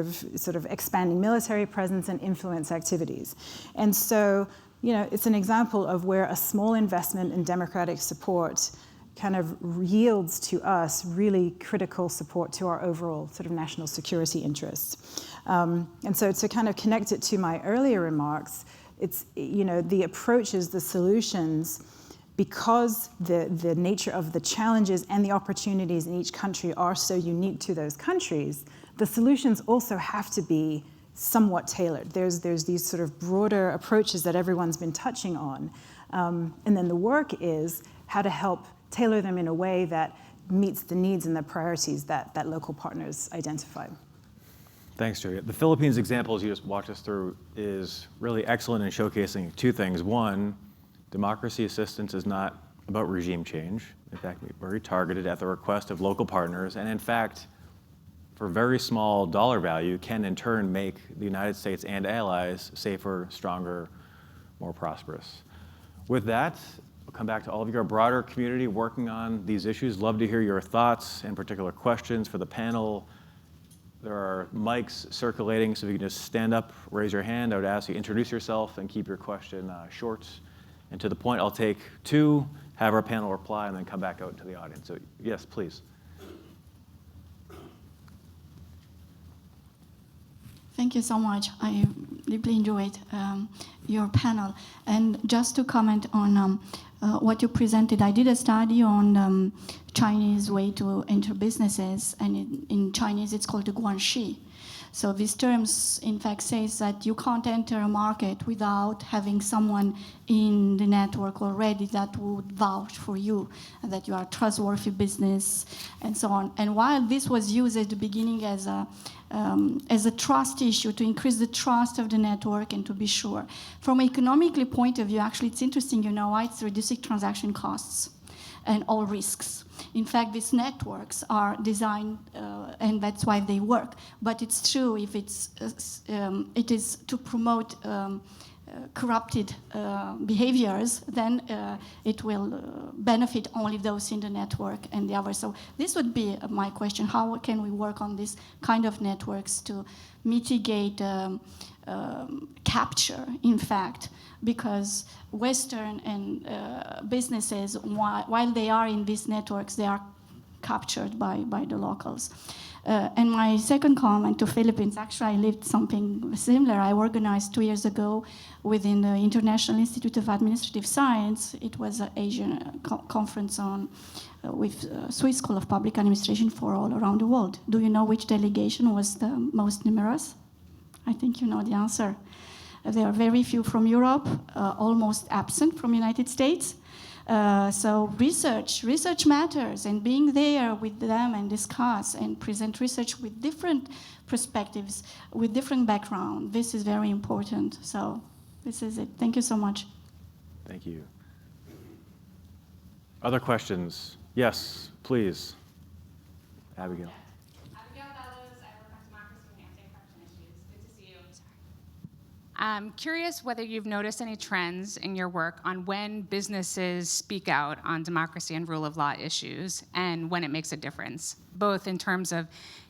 of expanding military presence and influence activities. And so, it's an example of where a small investment in democratic support kind of yields to us really critical support to our overall sort of national security interests. And so to kind of connect it to my earlier remarks, it's, the approaches, the solutions, because the nature of the challenges and the opportunities in each country are so unique to those countries, the solutions also have to be somewhat tailored. There's these sort of broader approaches that everyone's been touching on. And then the work is how to help tailor them in a way that meets the needs and the priorities that local partners identify. Thanks, Julia. The Philippines example, as you just walked us through, is really excellent in showcasing two things. One, democracy assistance is not about regime change. In fact, we're very targeted at the request of local partners, and in fact, for very small dollar value, can in turn make the United States and allies safer, stronger, more prosperous. With that, we'll come back to all of your broader community working on these issues. Love to hear your thoughts and particular questions for the panel. There are mics circulating, so if you can just stand up, raise your hand. I would ask you to introduce yourself and keep your question short and to the point. I'll take two, have our panel reply, and then come back out to the audience. So yes, please. Thank you so much. I deeply enjoyed your panel. And just to comment on what you presented, I did a study on Chinese way to enter businesses, and in Chinese it's called the guanxi. So these terms, in fact, says that you can't enter a market without having someone in the network already that would vouch for you, and that you are a trustworthy business, and so on. And while this was used at the beginning as a trust issue, to increase the trust of the network and to be sure. From an economically point of view, actually, it's interesting, you know why? It's reducing transaction costs and all risks. In fact, these networks are designed, and that's why they work. But it's true, if it is to promote corrupted behaviors, then it will benefit only those in the network and the others. So this would be my question. How can we work on this kind of networks to mitigate capture, in fact, because Western and businesses, while they are in these networks, they are captured by the locals. And my second comment to Philippines, actually I lived something similar. I organized 2 years ago within the International Institute of Administrative Science. It was an Asian conference on with Swiss School of Public Administration for all around the world. Do you know which delegation was the most numerous? I think you know the answer. There are very few from Europe, almost absent from United States. So research matters, and being there with them and discuss and present research with different perspectives, with different background, this is very important. So this is it. Thank you so much. Thank you. Other questions? Yes, please. Abigail. I'm curious whether you've noticed any trends in your work on when businesses speak out on democracy and rule of law issues and when it makes a difference, both in terms of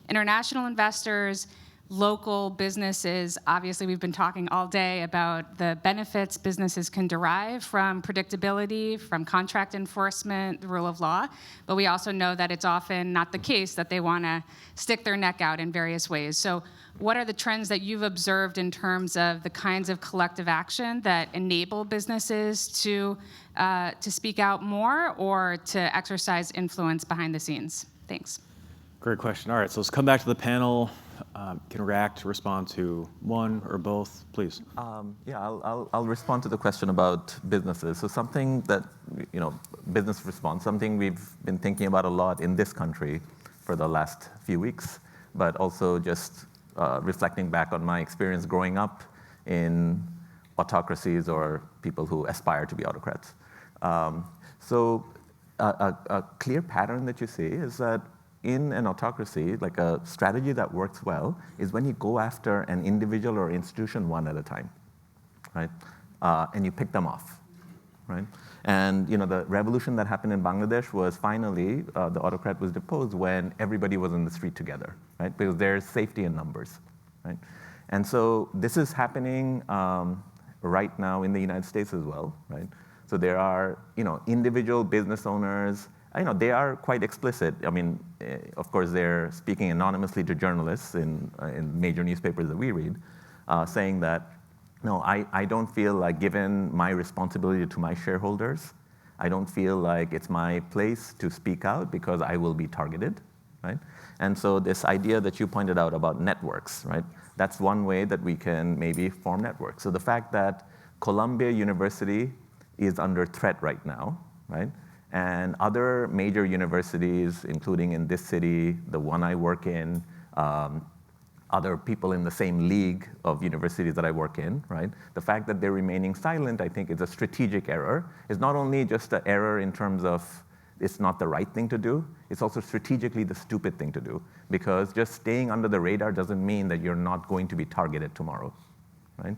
international investors, local businesses. Obviously, we've been talking all day about the benefits businesses can derive from predictability, from contract enforcement, the rule of law, but we also know that it's often not the case that they want to stick their neck out in various ways. So what are the trends that you've observed in terms of the kinds of collective action that enable businesses to speak out more or to exercise influence behind the scenes? Thanks. Great question. All right, so let's come back to the panel. Can react, respond to one or both, please. Yeah, I'll respond to the question about businesses. So something that, business response, something we've been thinking about a lot in this country for the last few weeks, but also just reflecting back on my experience growing up in autocracies or people who aspire to be autocrats. So a clear pattern that you see is that in an autocracy, like a strategy that works well is when you go after an individual or institution one at a time, right? And you pick them off, right? And the revolution that happened in Bangladesh was finally the autocrat was deposed when everybody was in the street together, right? Because there's safety in numbers, right? And so this is happening right now in the United States as well, right? So there are individual business owners. They are quite explicit. I mean, of course, they're speaking anonymously to journalists in major newspapers that we read, saying that, no, I don't feel like, given my responsibility to my shareholders, I don't feel like it's my place to speak out because I will be targeted, right? And so this idea that you pointed out about networks, right? That's one way that we can maybe form networks. So the fact that Columbia University is under threat right now, right? And other major universities, including in this city, the one I work in, other people in the same league of universities that I work in, right? The fact that they're remaining silent, I think, is a strategic error. It's not only just an error in terms of it's not the right thing to do, it's also strategically the stupid thing to do, because just staying under the radar doesn't mean that you're not going to be targeted tomorrow, right?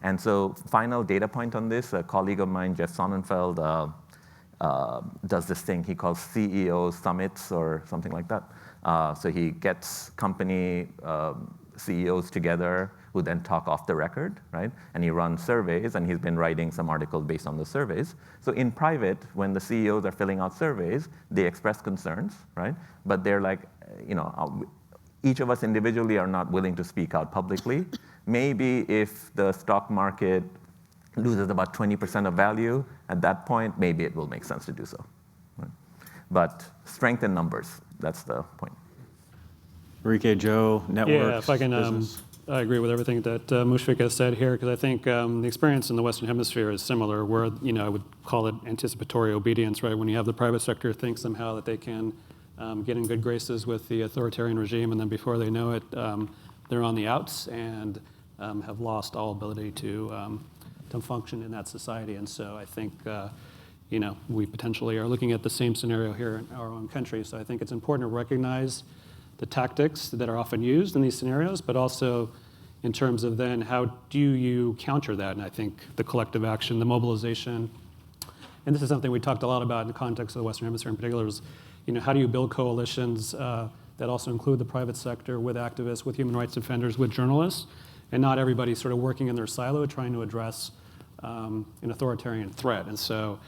And so final data point on this, a colleague of mine, Jeff Sonnenfeld, does this thing he calls CEO summits or something like that. So he gets company CEOs together who then talk off the record, right? And he runs surveys, and he's been writing some articles based on the surveys. So in private, when the CEOs are filling out surveys, they express concerns, right? But they're like, each of us individually are not willing to speak out publicly. Maybe if the stock market loses about 20% of value, at that point, maybe it will make sense to do so. Right? But strength in numbers, that's the point. Enrique, Joe, networks, Yeah, if I can, business. I agree with everything that Mushfiq has said here, because I think the experience in the Western Hemisphere is similar, where I would call it anticipatory obedience, right? When you have the private sector think somehow that they can get in good graces with the authoritarian regime, and then before they know it, they're on the outs and have lost all ability to function in that society. And so I think we potentially are looking at the same scenario here in our own country. So I think it's important to recognize the tactics that are often used in these scenarios, but also in terms of then how do you counter that? And I think the collective action, the mobilization, and this is something we talked a lot about in the context of the Western Hemisphere in particular, is how do you build coalitions that also include the private sector with activists, with human rights defenders, with journalists, and not everybody sort of working in their silo trying to address an authoritarian threat. And so,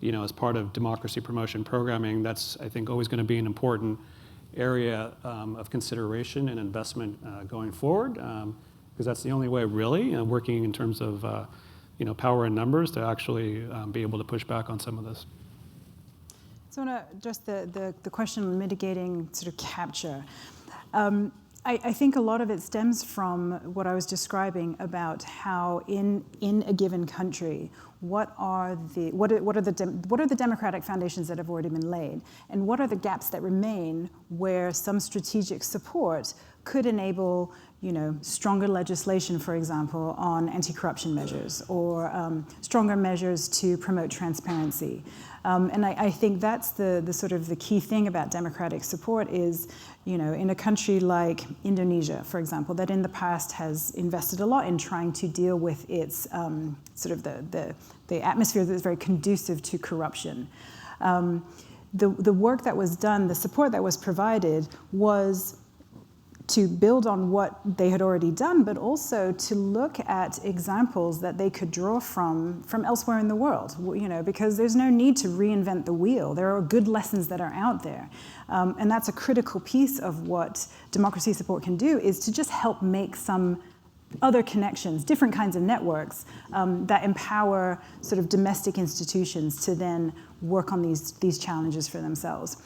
as part of democracy promotion programming, that's, I think, always going to be an important area of consideration and investment going forward, because that's the only way, really, working in terms of power and numbers to actually be able to push back on some of this. So I want to address the question on mitigating sort of capture. I think a lot of it stems from what I was describing about how in a given country, what are the democratic foundations that have already been laid, and what are the gaps that remain where some strategic support could enable stronger legislation, for example, on anti-corruption measures, or stronger measures to promote transparency. And I think that's the sort of the key thing about democratic support is, in a country like Indonesia, for example, that in the past has invested a lot in trying to deal with its sort of the atmosphere that's very conducive to corruption. The work that was done, the support that was provided was to build on what they had already done, but also to look at examples that they could draw from elsewhere in the world, because there's no need to reinvent the wheel. There are good lessons that are out there. And that's a critical piece of what democracy support can do, is to just help make some other connections, different kinds of networks that empower sort of domestic institutions to then work on these challenges for themselves.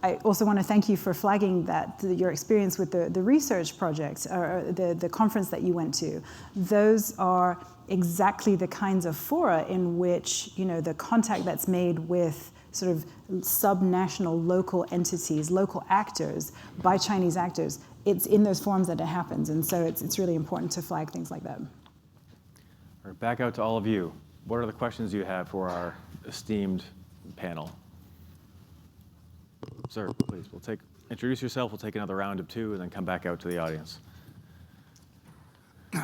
I also want to thank you for flagging that your experience with the research project, or the conference that you went to. Those are exactly the kinds of fora in which the contact that's made with sort of subnational local entities, local actors by Chinese actors. It's in those forums that it happens, and so it's really important to flag things like that. All right, back out to all of you. What are the questions you have for our esteemed panel? Sir, please, introduce yourself. We'll take another round of two, and then come back out to the audience.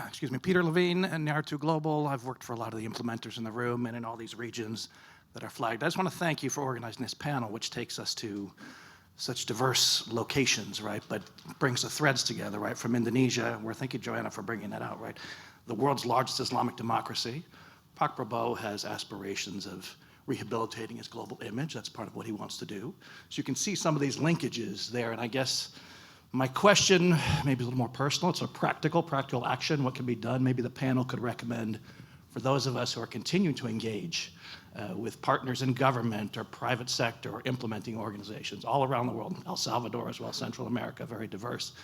Excuse me, Peter Levine and NAR2 Global. I've worked for a lot of the implementers in the room and in all these regions that are flagged. I just want to thank you for organizing this panel, which takes us to such diverse locations, right? But brings the threads together, right? From Indonesia, we're thank you, Johanna, for bringing that out, right? The world's largest Islamic democracy. Pak Prabowo has aspirations of rehabilitating his global image. That's part of what he wants to do. So you can see some of these linkages there. And I guess my question, maybe a little more personal, it's a practical action. What can be done? Maybe the panel could recommend for those of us who are continuing to engage with partners in government or private sector or implementing organizations all around the world, El Salvador as well, Central America, very diverse.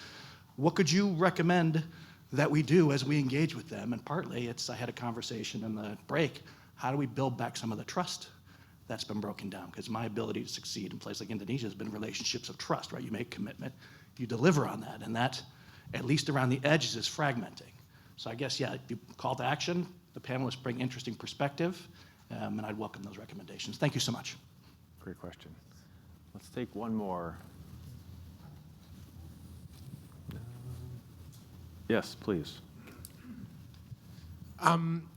What could you recommend that we do as we engage with them? And partly I had a conversation in the break, how do we build back some of the trust that's been broken down? Because my ability to succeed in places like Indonesia has been relationships of trust, right? You make commitment, you deliver on that, and that, at least around the edges, is fragmenting. So I guess, yeah, call to action, the panelists bring interesting perspective, and I'd welcome those recommendations. Thank you so much. Great question. Let's take one more. Yes, please. I'm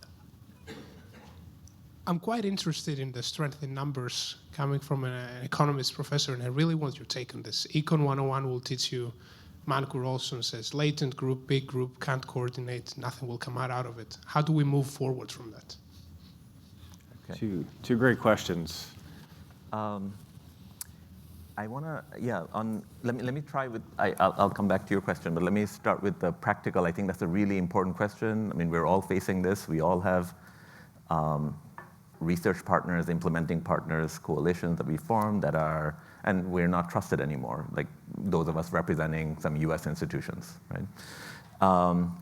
quite interested in the strength in numbers coming from an economist professor, and I really want your take on this. Econ 101 will teach you, Mankur Olson says, latent group, big group, can't coordinate, nothing will come out of it. How do we move forward from that? Okay. Two great questions. I want to, let me try with, I'll come back to your question, but let me start with the practical. I think that's a really important question. I mean, we're all facing this. We all have research partners, implementing partners, coalitions that we formed that are, and we're not trusted anymore, like those of us representing some US institutions, right?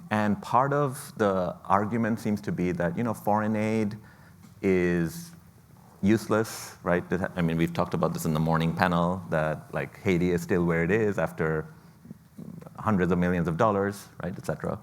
And part of the argument seems to be that, foreign aid is useless, right? I mean, we've talked about this in the morning panel, that like Haiti is still where it is after hundreds of millions of dollars, right, et cetera.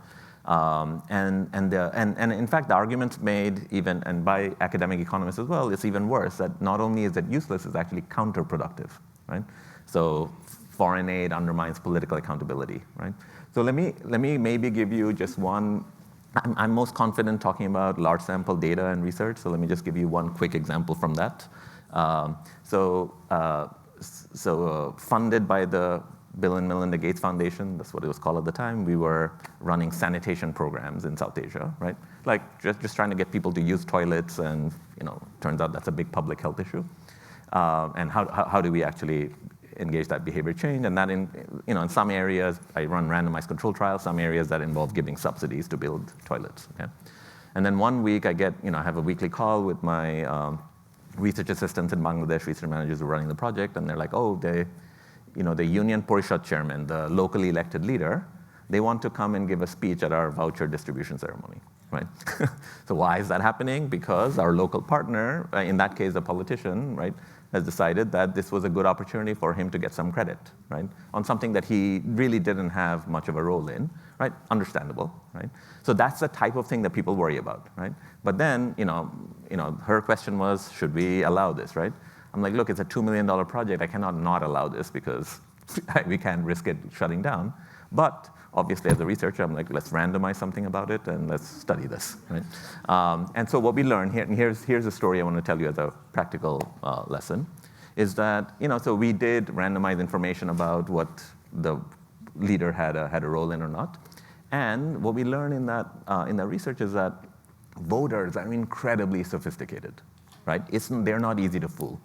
And in fact, the arguments made even, and by academic economists as well, it's even worse, that not only is it useless, it's actually counterproductive, right? So foreign aid undermines political accountability, right? So let me maybe give you just one. I'm most confident talking about large sample data and research, so let me just give you one quick example from that. Funded by the Bill and Melinda Gates Foundation, that's what it was called at the time, we were running sanitation programs in South Asia, right? Like just trying to get people to use toilets, and turns out that's a big public health issue. And how do we actually engage that behavior change? And that in some areas, I run randomized control trials, some areas that involve giving subsidies to build toilets, okay? And then one week I have a weekly call with my research assistants in Bangladesh, research managers who are running the project, and they're like, oh, the Union Porishad chairman, the locally elected leader, they want to come and give a speech at our voucher distribution ceremony, right? So why is that happening? Because our local partner, in that case a politician, right, has decided that this was a good opportunity for him to get some credit, right, on something that he really didn't have much of a role in, right? Understandable, right? So that's the type of thing that people worry about, right? But then, her question was, should we allow this, right? I'm like, look, it's a $2 million project. I cannot not allow this because we can't risk it shutting down. But obviously, as a researcher, I'm like, let's randomize something about it and let's study this, right? And so what we learned here, and here's a story I want to tell you as a practical lesson, is that, so we did randomize information about what the leader had a role in or not. And what we learned in that research is that voters are incredibly sophisticated, right? They're not easy to fool.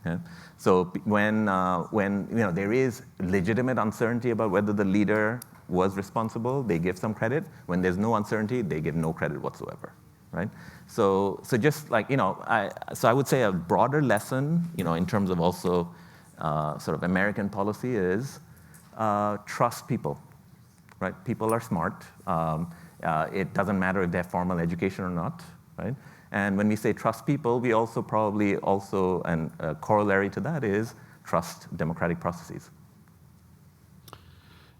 Okay? So when there is legitimate uncertainty about whether the leader was responsible, they give some credit. When there's no uncertainty, they give no credit whatsoever, right? So just like, so I would say a broader lesson, in terms of also sort of American policy is trust people, right? People are smart. It doesn't matter if they have formal education or not, right? And when we say trust people, we also probably and a corollary to that is trust democratic processes.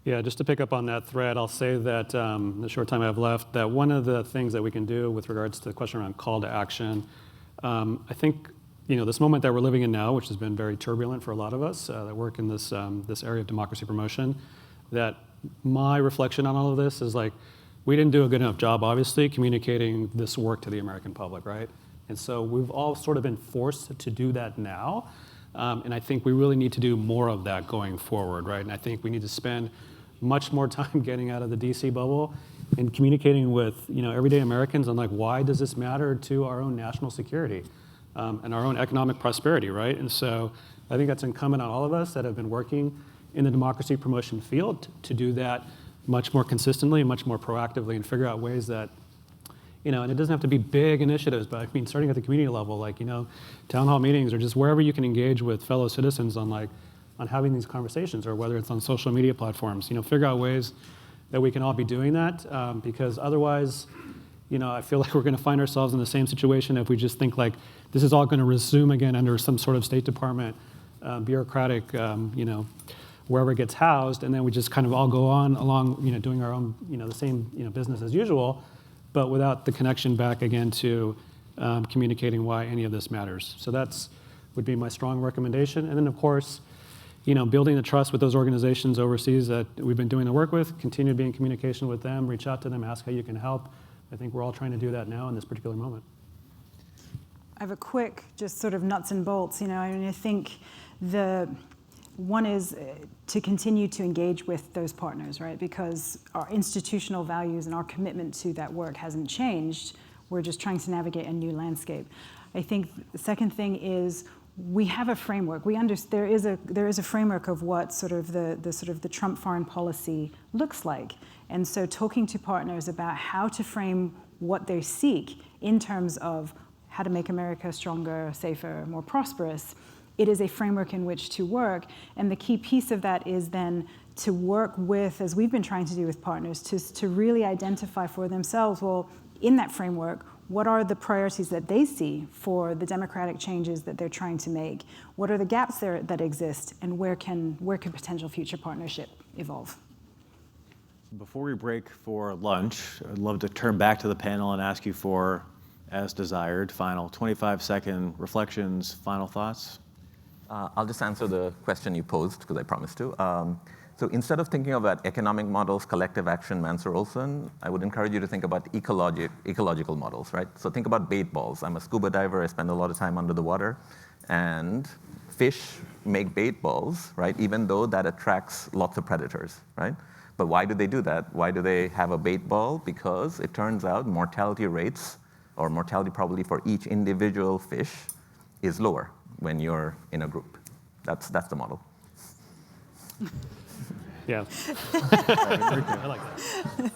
Yeah, just to pick up on that thread, I'll say that in the short time I have left, that one of the things that we can do with regards to the question around call to action, I think this moment that we're living in now, which has been very turbulent for a lot of us that work in this area of democracy promotion, that my reflection on all of this is like, we didn't do a good enough job, obviously, communicating this work to the American public, right? And so we've all sort of been forced to do that now. And I think we really need to do more of that going forward, right? And I think we need to spend much more time getting out of the DC bubble and communicating with everyday Americans on like, why does this matter to our own national security and our own economic prosperity, right? And so I think that's incumbent on all of us that have been working in the democracy promotion field to do that much more consistently, much more proactively, and figure out ways that And it doesn't have to be big initiatives, but I mean, starting at the community level, like, town hall meetings or just wherever you can engage with fellow citizens on having these conversations, or whether it's on social media platforms, figure out ways that we can all be doing that, because otherwise, I feel like we're going to find ourselves in the same situation if we just think like this is all going to resume again under some sort of State Department bureaucratic, wherever it gets housed, and then we just kind of all go on along, doing our own, the same, business as usual, but without the connection back again to communicating why any of this matters. So would be my strong recommendation. And then, of course, building the trust with those organizations overseas that we've been doing the work with, continue to be in communication with them, reach out to them, ask how you can help. I think we're all trying to do that now in this particular moment. I have a quick, just sort of nuts and bolts. I think one is to continue to engage with those partners, right? Because our institutional values and our commitment to that work hasn't changed. We're just trying to navigate a new landscape. I think the second thing is we have a framework. There is a framework of what sort of the Trump foreign policy looks like. And so talking to partners about how to frame what they seek in terms of how to make America stronger, safer, more prosperous, it is a framework in which to work. And the key piece of that is then to work with, as we've been trying to do with partners, to really identify for themselves, well, in that framework, what are the priorities that they see for the democratic changes that they're trying to make? What are the gaps there that exist, and where can potential future partnership evolve? Before we break for lunch, I'd love to turn back to the panel and ask you for, as desired, final 25-second reflections, final thoughts. I'll just answer the question you posed, because I promised to. So instead of thinking about economic models, collective action, Mansur Olson, I would encourage you to think about ecological models, right? So think about bait balls. I'm a scuba diver. I spend a lot of time under the water. And fish make bait balls, right? Even though that attracts lots of predators, right? But why do they do that? Why do they have a bait ball? Because it turns out mortality rates, or mortality probably for each individual fish, is lower when you're in a group. That's the model. Yeah. I like that.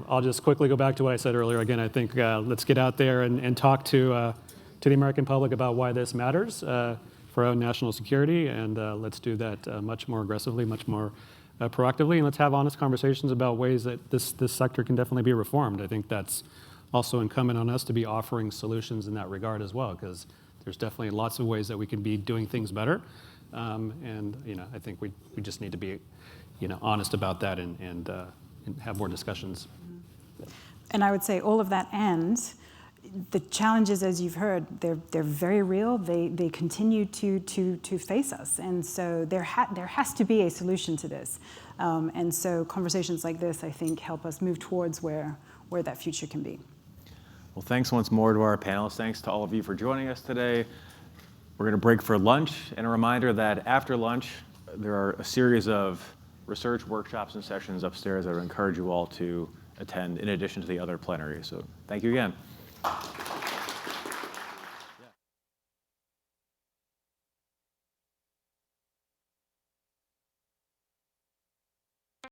I'll just quickly go back to what I said earlier. Again, I think let's get out there and talk to the American public about why this matters for our own national security, and let's do that much more aggressively, much more proactively, and let's have honest conversations about ways that this sector can definitely be reformed. I think that's also incumbent on us to be offering solutions in that regard as well, because there's definitely lots of ways that we can be doing things better. And I think we just need to be honest about that and have more discussions. And I would say all of that, and the challenges, as you've heard, they're very real. They continue to face us, and so there has to be a solution to this. And so conversations like this, I think, help us move towards where that future can be. Well, thanks once more to our panelists. Thanks to all of you for joining us today. We're going to break for lunch, and a reminder that after lunch, there are a series of research workshops and sessions upstairs that I would encourage you all to attend in addition to the other plenaries. So thank you again.